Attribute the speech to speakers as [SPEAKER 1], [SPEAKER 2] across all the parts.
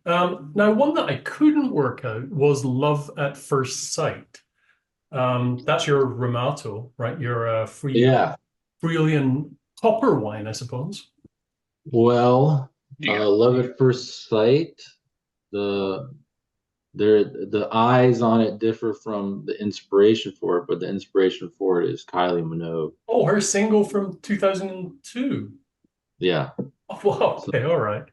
[SPEAKER 1] Now, one that I couldn't work out was Love at First Sight. That's your Ramato, right? Your
[SPEAKER 2] Yeah.
[SPEAKER 1] Freelian copper wine, I suppose.
[SPEAKER 2] Well,
[SPEAKER 3] Yeah.
[SPEAKER 2] Love at First Sight, the the eyes on it differ from the inspiration for it, but the inspiration for it is Kylie Minogue.
[SPEAKER 1] Oh, her single from 2002.
[SPEAKER 2] Yeah.
[SPEAKER 1] Oh, wow.
[SPEAKER 2] So
[SPEAKER 1] Okay, all right.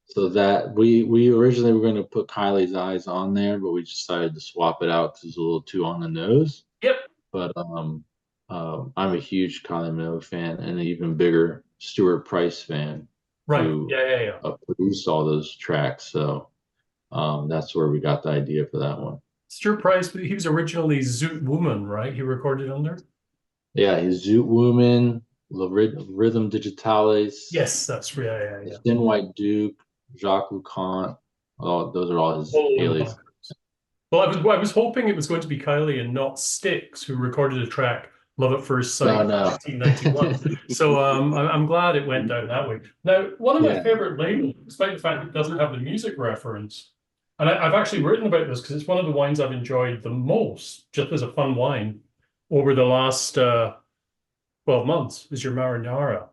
[SPEAKER 2] so that we originally were going to put Kylie's eyes on there, but we decided to swap it out because it's a little too on the nose.
[SPEAKER 1] Yep.
[SPEAKER 2] But I'm a huge Kylie Minogue fan and an even bigger Stuart Price fan
[SPEAKER 1] Right.
[SPEAKER 2] who
[SPEAKER 1] Yeah, yeah, yeah.
[SPEAKER 2] produced all those tracks. So that's where we got the idea for that one.
[SPEAKER 1] Stuart Price, he was originally Zoot Woman, right? He recorded under.
[SPEAKER 2] Yeah, he's Zoot Woman, Rhythm Digitalis,
[SPEAKER 1] Yes, that's yeah, yeah, yeah.
[SPEAKER 2] Thin White Duke, Jacques Lucan. Oh, those are all his
[SPEAKER 1] All the
[SPEAKER 2] aliases.
[SPEAKER 1] backers. Well, I was hoping it was going to be Kylie and not Styx, who recorded a track "Love at First
[SPEAKER 2] No,
[SPEAKER 1] Sight"
[SPEAKER 2] no.
[SPEAKER 1] 1991. So I'm glad it went down that way. Now, one of my
[SPEAKER 2] Yeah.
[SPEAKER 1] favorite labels, despite the fact it doesn't have the music reference, and I've actually written about this because it's one of the wines I've enjoyed the most, just as a fun wine, over the last 12 months, is your Marinara.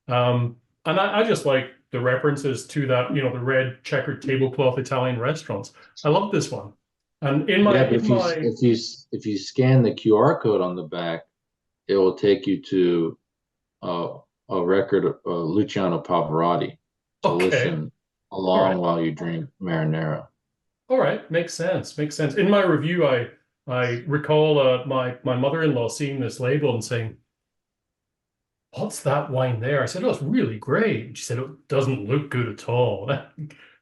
[SPEAKER 1] And I just like the references to that, the red checkered tablecloth Italian restaurants. I love this one. And in
[SPEAKER 2] Yeah,
[SPEAKER 1] my
[SPEAKER 2] but
[SPEAKER 1] in my
[SPEAKER 2] if you scan the QR code on the back, it will take you to uh, a record of Luciano Pavarotti to
[SPEAKER 1] okay,
[SPEAKER 2] listen
[SPEAKER 1] all
[SPEAKER 2] along
[SPEAKER 1] right,
[SPEAKER 2] while you drink marinara.
[SPEAKER 1] all right, makes sense, makes sense. In my review, I recall my mother-in-law seeing this label and saying, "What's that wine there?" I said, "Oh, it's really great." She said, "It doesn't look good at all."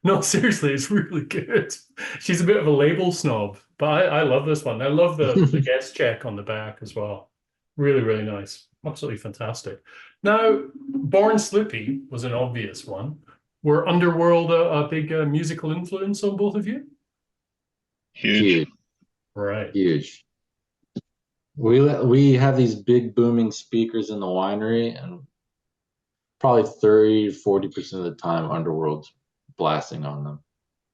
[SPEAKER 1] No, seriously, it's really good. She's a bit of a label snob, but I love this one. I love the guest check on the back as well. Really, really nice. Absolutely fantastic. Now, Born Slippy was an obvious one. Were Underworld a big musical influence on both of you?
[SPEAKER 3] Huge.
[SPEAKER 2] Huge,
[SPEAKER 1] Right.
[SPEAKER 2] huge. We have these big booming speakers in the winery, and probably 30 to 40% of the time Underworld's blasting on them.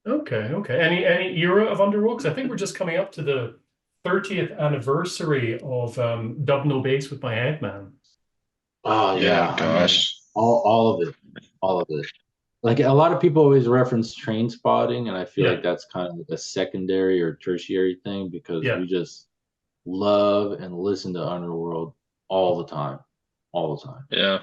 [SPEAKER 1] Okay, okay. Any era of Underworld? 'Cause I think we're just coming up to the 30th anniversary of Dub No Bass with my Eggman.
[SPEAKER 2] Oh
[SPEAKER 3] Yeah,
[SPEAKER 2] yeah, I mean
[SPEAKER 3] gosh.
[SPEAKER 2] all of it. All of it. Like a lot of people always reference train spotting, and I feel
[SPEAKER 1] Yeah,
[SPEAKER 2] like that's kind of like a secondary or tertiary thing because
[SPEAKER 1] yeah.
[SPEAKER 2] we just love and listen to Underworld all the time. All the time.
[SPEAKER 3] Yeah.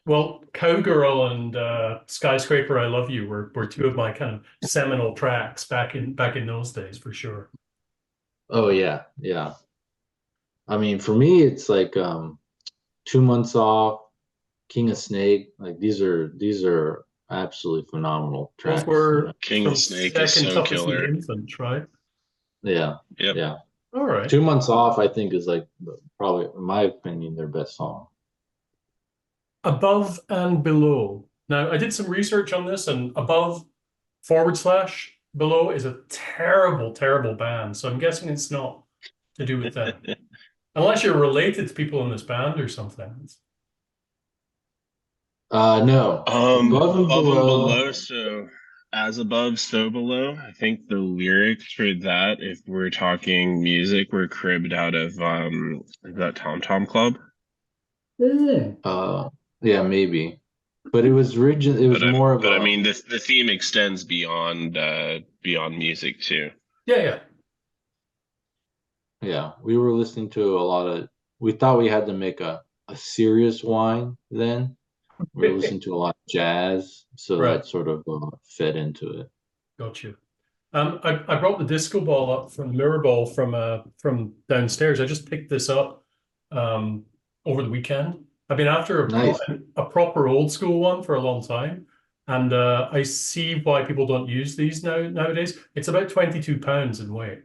[SPEAKER 1] Well, Cowgirl and Skyscraper I Love You were two of my kind of seminal tracks back in those days for sure.
[SPEAKER 2] Oh yeah, yeah. I mean, for me, it's like 2 months off, King of Snake. Like these are absolutely phenomenal
[SPEAKER 1] Those
[SPEAKER 2] tracks. You know?
[SPEAKER 1] were
[SPEAKER 3] King of
[SPEAKER 1] from
[SPEAKER 3] Snake is
[SPEAKER 1] Second
[SPEAKER 3] so
[SPEAKER 1] Toughest and the
[SPEAKER 3] killer.
[SPEAKER 1] Infant, right?
[SPEAKER 2] Yeah,
[SPEAKER 3] Yep.
[SPEAKER 2] yeah.
[SPEAKER 1] All right.
[SPEAKER 2] 2 months off, I think, is like probably, in my opinion, their best song.
[SPEAKER 1] Above and Below. Now, I did some research on this, and Above / Below is a terrible, terrible band. So I'm guessing it's not to do with them. Unless you're related to people in this band or something.
[SPEAKER 2] No, Above and
[SPEAKER 3] Above and
[SPEAKER 2] Below.
[SPEAKER 3] below, so as above, so below. I think the lyrics for that, if we're talking music, were cribbed out of is that Tom Tom Club?
[SPEAKER 1] Mm.
[SPEAKER 2] Yeah, maybe, but it was rigid. It was more of
[SPEAKER 3] But I
[SPEAKER 2] a,
[SPEAKER 3] mean the theme extends beyond music too.
[SPEAKER 1] Yeah, yeah.
[SPEAKER 2] yeah. We were listening to a lot of. We thought we had to make a serious wine then. We were listening to a lot of jazz, so
[SPEAKER 1] Right.
[SPEAKER 2] that sort of fed into it.
[SPEAKER 1] Got you. I brought the disco ball up from the mirror ball from downstairs. I just picked this up over the weekend. I've been after
[SPEAKER 2] Nice.
[SPEAKER 1] a proper old school one for a long time, and I see why people don't use these nowadays. It's about 22 pounds in weight.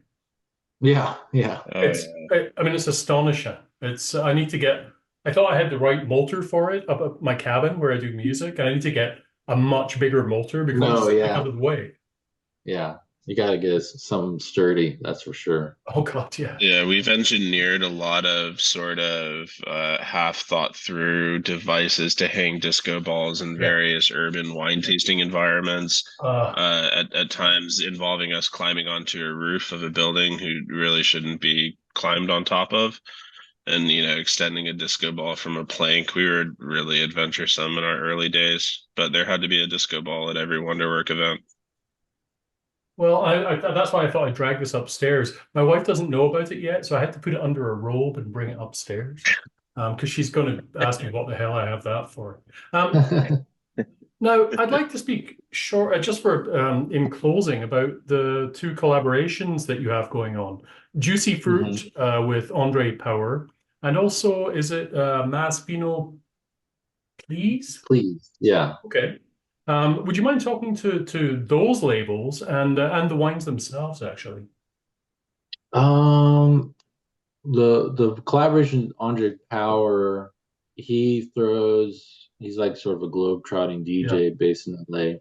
[SPEAKER 2] Yeah, yeah.
[SPEAKER 3] Oh
[SPEAKER 1] It's
[SPEAKER 3] yeah.
[SPEAKER 1] I mean it's astonishing. It's I need to get. I thought I had the right motor for it up at my cabin where I do music, and I need to get a much bigger motor
[SPEAKER 2] No,
[SPEAKER 1] because
[SPEAKER 2] yeah,
[SPEAKER 1] of the weight.
[SPEAKER 2] yeah. You got to get something sturdy, that's for sure.
[SPEAKER 1] Oh God, yeah.
[SPEAKER 3] Yeah, we've engineered a lot of sort of half thought through devices to hang disco balls in
[SPEAKER 1] Yeah.
[SPEAKER 3] various urban wine tasting environments,
[SPEAKER 1] Uh,
[SPEAKER 3] at times involving us climbing onto a roof of a building who really shouldn't be climbed on top of, and extending a disco ball from a plank. We were really adventuresome in our early days, but there had to be a disco ball at every Wonderwerk event.
[SPEAKER 1] well, that's why I thought I'd drag this upstairs. My wife doesn't know about it yet, so I had to put it under a robe and bring it upstairs. Because she's going to ask me what the hell I have that for. Now, I'd like to speak short, just for in closing, about the two collaborations that you have going on. Juicy
[SPEAKER 2] Hmm.
[SPEAKER 1] Fruit with Andre Power, and also, is it Mas Vino, Please?
[SPEAKER 2] Please, yeah.
[SPEAKER 1] Okay. Would you mind talking to those labels and the wines themselves, actually?
[SPEAKER 2] Um, the collaboration with Andre Power, he's like sort of a globe-trotting
[SPEAKER 1] Yeah.
[SPEAKER 2] DJ based in LA.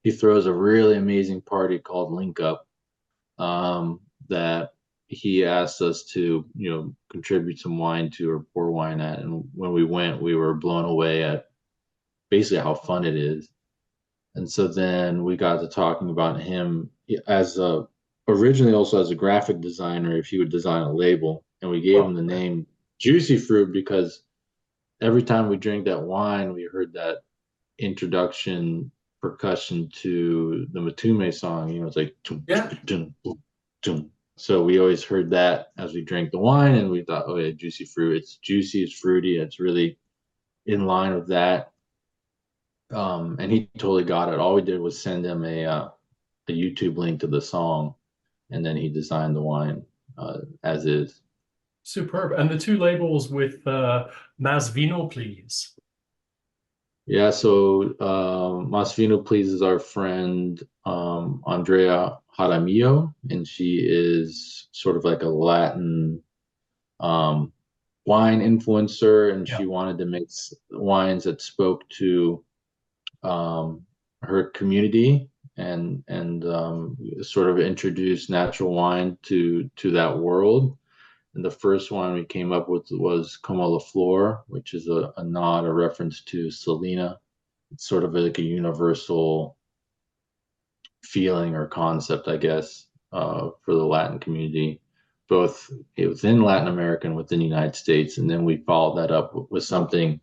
[SPEAKER 2] He throws a really amazing party called Link Up, that he asked us to, contribute some wine to or pour wine at. And when we went, we were blown away at basically how fun it is. And so then we got to talking about him as a originally also as a graphic designer, if he would design a label. And we gave him
[SPEAKER 1] Oh,
[SPEAKER 2] the name Juicy Fruit because every time we drank that wine, we heard that introduction percussion to the Matume song. It's like dun,
[SPEAKER 1] yeah.
[SPEAKER 2] dun, dun, dun. So we always heard that as we drank the wine, and we thought, oh yeah, juicy fruit. It's juicy, it's fruity, it's really in line with that. And he totally got it. All we did was send him a YouTube link to the song, and then he designed the wine as is.
[SPEAKER 1] Superb. And the two labels with Mas Vino, Please.
[SPEAKER 2] Yeah, so Masvino pleases our friend Andrea Jaramillo, and she is sort of like a Latin um, wine influencer, and
[SPEAKER 1] Yeah.
[SPEAKER 2] she wanted to make wines that spoke to her community and sort of introduce natural wine to that world. And the first one we came up with was Como la Flor, which is a nod, a reference to Selena. It's sort of like a universal feeling or concept, I guess, for the Latin community, both within Latin America and within the United States. And then we followed that up with something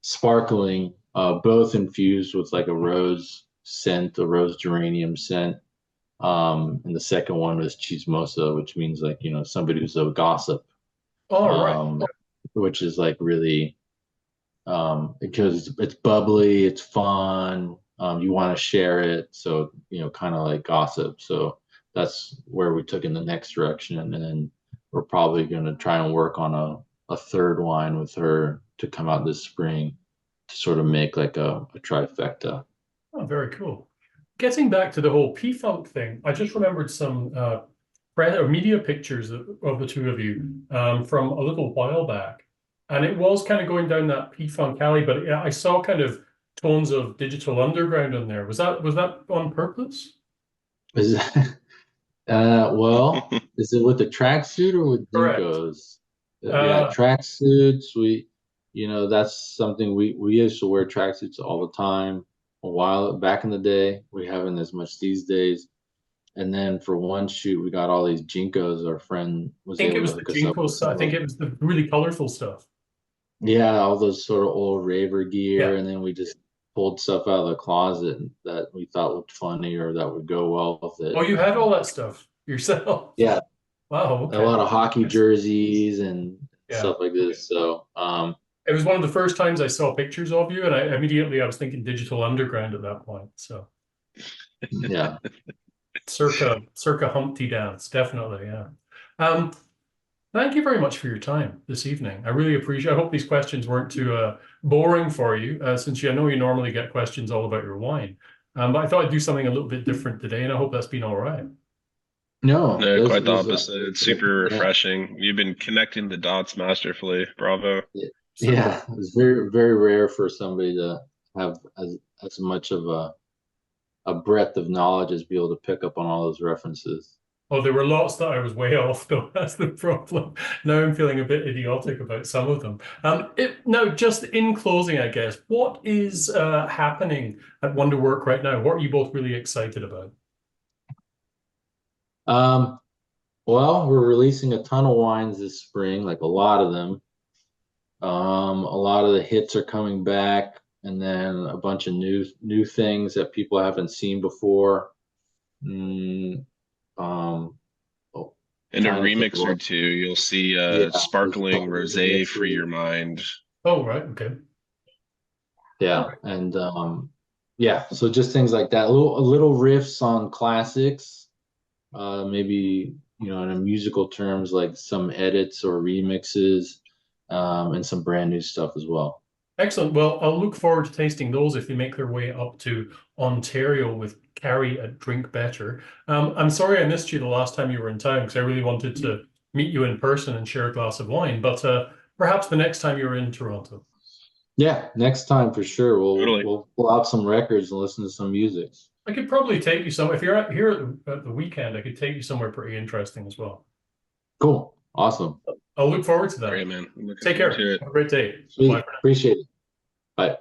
[SPEAKER 2] sparkling, both infused with like a rose scent, a rose geranium scent. And the second one was chismosa, which means like, somebody who's a gossip,
[SPEAKER 1] All right.
[SPEAKER 2] um, which is like really because it's bubbly, it's fun. You want to share it, so kind of like gossip. So that's where we took in the next direction, and then we're probably going to try and work on a third wine with her to come out this spring to sort of make like a trifecta.
[SPEAKER 1] Oh, very cool. Getting back to the whole P-Funk thing, I just remembered some or media pictures of the two of you from a little while back. And it was kind of going down that P-Funk alley, but yeah, I saw kind of tones of Digital Underground in there. Was that on purpose?
[SPEAKER 2] Is that, well, is it with the tracksuit or with
[SPEAKER 1] Correct.
[SPEAKER 2] Jinkos? Yeah,
[SPEAKER 1] Uh,
[SPEAKER 2] tracksuits. That's something we used to wear tracksuits all the time. A while back in the day, we haven't as much these days. And then for one shoot, we got all these Jinkos. Our friend
[SPEAKER 1] I
[SPEAKER 2] was
[SPEAKER 1] think it
[SPEAKER 2] able to
[SPEAKER 1] was the
[SPEAKER 2] hook us up
[SPEAKER 1] Jinko
[SPEAKER 2] with
[SPEAKER 1] stuff.
[SPEAKER 2] some
[SPEAKER 1] I think
[SPEAKER 2] of,
[SPEAKER 1] it was the really colorful stuff.
[SPEAKER 2] yeah, all those sort of old raver gear.
[SPEAKER 1] Yeah.
[SPEAKER 2] And then we just pulled stuff out of the closet that we thought looked funny or that would go well with
[SPEAKER 1] Oh,
[SPEAKER 2] it.
[SPEAKER 1] you had all that stuff yourself.
[SPEAKER 2] Yeah,
[SPEAKER 1] Wow,
[SPEAKER 2] a
[SPEAKER 1] okay.
[SPEAKER 2] lot of hockey jerseys and
[SPEAKER 1] Yeah.
[SPEAKER 2] stuff like this. So,
[SPEAKER 1] It was one of the first times I saw pictures of you, and I was thinking Digital Underground at that point. So
[SPEAKER 2] yeah.
[SPEAKER 1] circa Humpty Dance, definitely, yeah. Um, Thank you very much for your time this evening. I really appreciate. I hope these questions weren't too boring for you, since I know you normally get questions all about your wine. But I thought I'd do something a little bit different today, and I hope that's been all right.
[SPEAKER 2] No,
[SPEAKER 3] No,
[SPEAKER 2] this
[SPEAKER 3] quite the
[SPEAKER 2] was
[SPEAKER 3] opposite. It's super
[SPEAKER 2] yeah,
[SPEAKER 3] refreshing. You've been connecting the dots masterfully. Bravo.
[SPEAKER 2] yeah,
[SPEAKER 1] Super.
[SPEAKER 2] yeah. It's very very rare for somebody to have as much of a breadth of knowledge is be able to pick up on all those references.
[SPEAKER 1] Oh, there were lots that I was way off, though. That's the problem. Now I'm feeling a bit idiotic about some of them. Now, just in closing, I guess, what is happening at Wonderwerk right now? What are you both really excited about?
[SPEAKER 2] Well, we're releasing a ton of wines this spring, like a lot of them. A lot of the hits are coming back, and then a bunch of new things that people haven't seen before. Mm, oh,
[SPEAKER 3] And a
[SPEAKER 2] trying to think
[SPEAKER 3] remix or
[SPEAKER 2] what-
[SPEAKER 3] two, you'll see
[SPEAKER 2] yeah,
[SPEAKER 3] sparkling
[SPEAKER 2] there's
[SPEAKER 3] rosé for your mind.
[SPEAKER 1] Oh, right. Okay.
[SPEAKER 2] yeah, and yeah, so just things like that. A little riffs on classics, maybe in a musical terms, like some edits or remixes, and some brand new stuff as well.
[SPEAKER 1] Excellent. Well, I'll look forward to tasting those if they make their way up to Ontario with Carrie at Drink Better. I'm sorry I missed you the last time you were in town because I really wanted to meet you in person and share a glass of wine, but perhaps the next time you're in Toronto.
[SPEAKER 2] Yeah, next time for sure.
[SPEAKER 3] Totally.
[SPEAKER 2] We'll pull out some records and listen to some music.
[SPEAKER 1] I could probably take you somewhere. If you're out here at the weekend, I could take you somewhere pretty interesting as well.
[SPEAKER 2] Cool. Awesome.
[SPEAKER 1] I'll look forward to that.
[SPEAKER 3] Great, man. I'm looking
[SPEAKER 1] Take care.
[SPEAKER 3] forward to it.
[SPEAKER 1] Have a great day.
[SPEAKER 2] Sweet.
[SPEAKER 1] Bye for now.
[SPEAKER 2] Appreciate it. Bye.